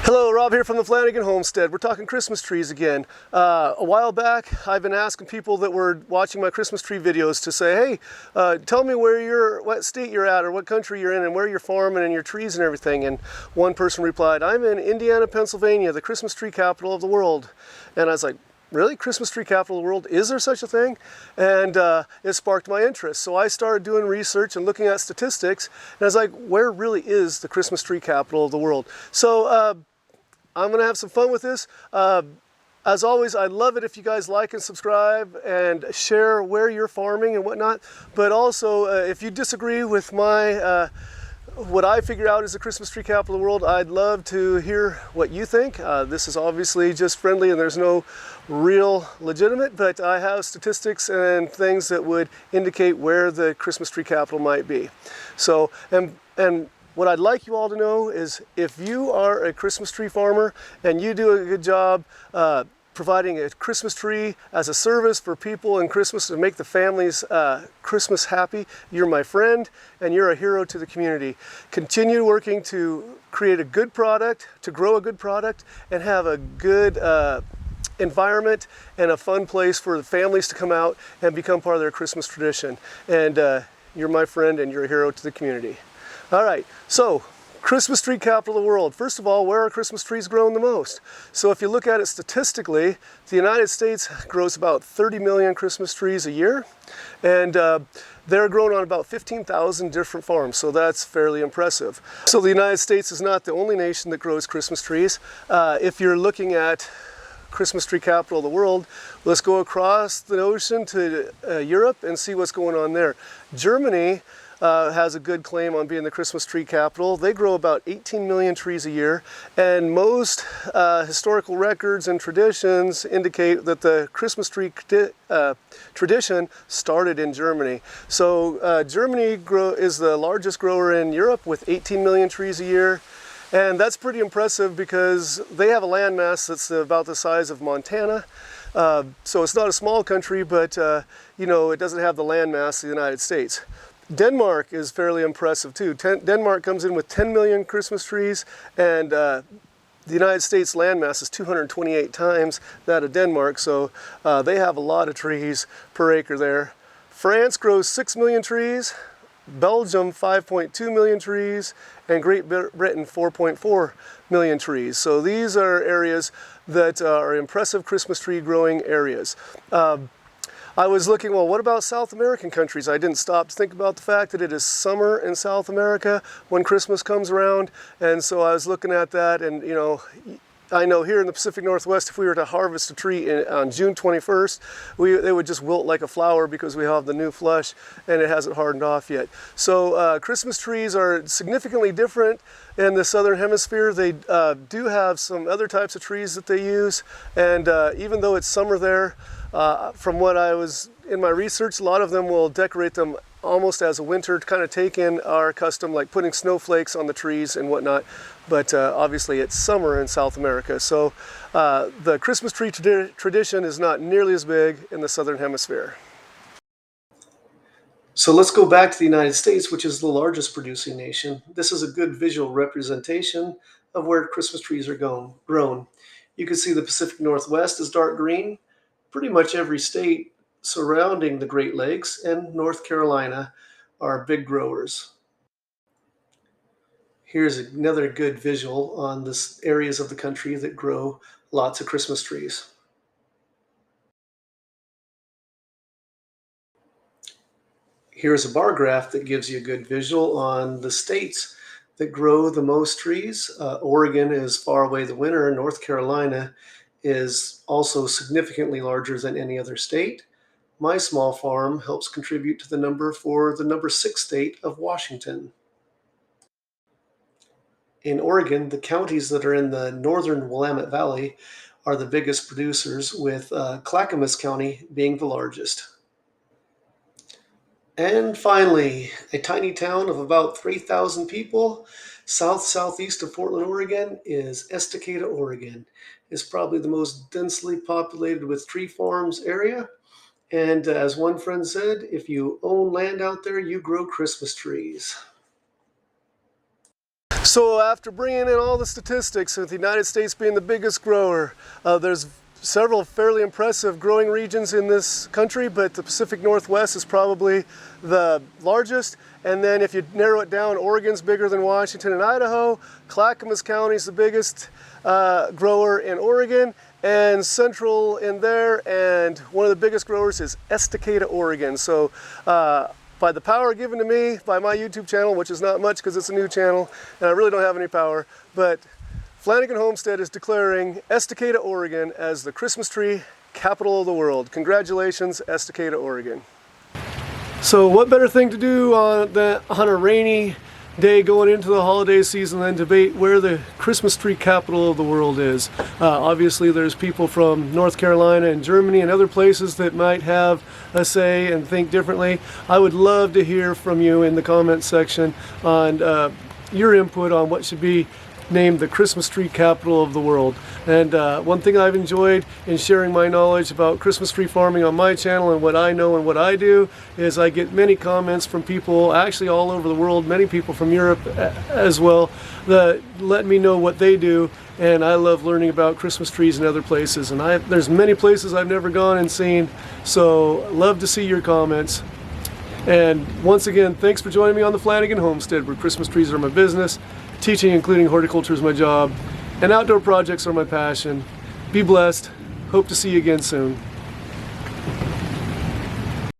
Hello, Rob here from the Flanagan Homestead. We're talking Christmas trees again. A while back, I've been asking people that were watching my Christmas tree videos to say, hey, tell me what state you're at or what country you're in and where you're farming and your trees and everything. And one person replied, I'm in Indiana, Pennsylvania, the Christmas tree capital of the world. And I was like, really? Christmas tree capital of the world? Is there such a thing? And it sparked my interest. So I started doing research and looking at statistics. And I was like, where really is the Christmas tree capital of the world? So I'm going to have some fun with this. As always, I'd love it if you guys like and subscribe and share where you're farming and whatnot. But also, if you disagree with my what I figure out is the Christmas tree capital of the world, I'd love to hear what you think. This is obviously just friendly and there's no real legitimate, but I have statistics and things that would indicate where the Christmas tree capital might be. So, and what I'd like you all to know is if you are a Christmas tree farmer and you do a good job providing a Christmas tree as a service for people in Christmas to make the families Christmas happy, you're my friend and you're a hero to the community. Continue working to create a good product, to grow a good product, and have a good environment and a fun place for the families to come out and become part of their Christmas tradition. And you're my friend and you're a hero to the community. All right, so Christmas tree capital of the world. First of all, where are Christmas trees grown the most? So if you look at it statistically, the United States grows about 30 million Christmas trees a year, and they're grown on about 15,000 different farms, so that's fairly impressive. So the United States is not the only nation that grows Christmas trees. If you're looking at Christmas tree capital of the world, let's go across the ocean to Europe and see what's going on there. Germany has a good claim on being the Christmas tree capital. They grow about 18 million trees a year, and most historical records and traditions indicate that the Christmas tree tradition started in Germany. So Germany is the largest grower in Europe with 18 million trees a year. And that's pretty impressive because they have a landmass that's about the size of Montana. So it's not a small country, but you know, it doesn't have the landmass of the United States. Denmark is fairly impressive too. Denmark comes in with 10 million Christmas trees, and the United States landmass is 228 times that of Denmark, so they have a lot of trees per acre there. France grows 6 million trees, Belgium 5.2 million trees, and Great Britain 4.4 million trees. So these are areas that are impressive Christmas tree growing areas. I was looking, well, what about South American countries? I didn't stop to think about the fact that it is summer in South America when Christmas comes around, and so I was looking at that, and you know, I know here in the Pacific Northwest, if we were to harvest a tree on June 21st, they would just wilt like a flower because we have the new flush and it hasn't hardened off yet. So Christmas trees are significantly different in the Southern Hemisphere. They do have some other types of trees that they use, and even though it's summer there, from what I was in my research, a lot of them will decorate them almost as a winter to kind of take in our custom, like putting snowflakes on the trees and whatnot. But obviously it's summer in South America, so the Christmas tree tradition is not nearly as big in the Southern Hemisphere. So let's go back to the United States, which is the largest producing nation. This is a good visual representation of where Christmas trees are grown. You can see the Pacific Northwest is dark green. Pretty much every state surrounding the Great Lakes and North Carolina are big growers. Here's another good visual on the areas of the country that grow lots of Christmas trees. Here's a bar graph that gives you a good visual on the states that grow the most trees. Oregon is far away the winner. North Carolina is also significantly larger than any other state. My small farm helps contribute to the number for the number 6 state of Washington. In Oregon, the counties that are in the northern Willamette Valley are the biggest producers, with Clackamas County being the largest. And finally, a tiny town of about 3,000 people, southeast of Portland, Oregon, is Estacada, Oregon. It's probably the most densely populated with tree farms area. And as one friend said, if you own land out there, you grow Christmas trees. So after bringing in all the statistics, with the United States being the biggest grower, there's several fairly impressive growing regions in this country, but the Pacific Northwest is probably the largest. And then if you narrow it down, Oregon's bigger than Washington and Idaho. Clackamas County is the biggest grower in Oregon, and central in there, and one of the biggest growers is Estacada, Oregon. So by the power given to me by my YouTube channel, which is not much because it's a new channel and I really don't have any power, but Flanagan Homestead is declaring Estacada, Oregon as the Christmas tree capital of the world. Congratulations, Estacada, Oregon. So what better thing to do on a rainy day going into the holiday season than debate where the Christmas tree capital of the world is. Obviously there's people from North Carolina and Germany and other places that might have a say and think differently. I would love to hear from you in the comments section on your input on what should be named the Christmas tree capital of the world. And one thing I've enjoyed in sharing my knowledge about Christmas tree farming on my channel and what I know and what I do is I get many comments from people actually all over the world, many people from Europe as well, that let me know what they do. And I love learning about Christmas trees in other places, and there's many places I've never gone and seen, so love to see your comments. And once again, thanks for joining me on the Flanagan Homestead, where Christmas trees are my business, teaching, including horticulture, is my job, and outdoor projects are my passion. Be blessed. Hope to see you again soon.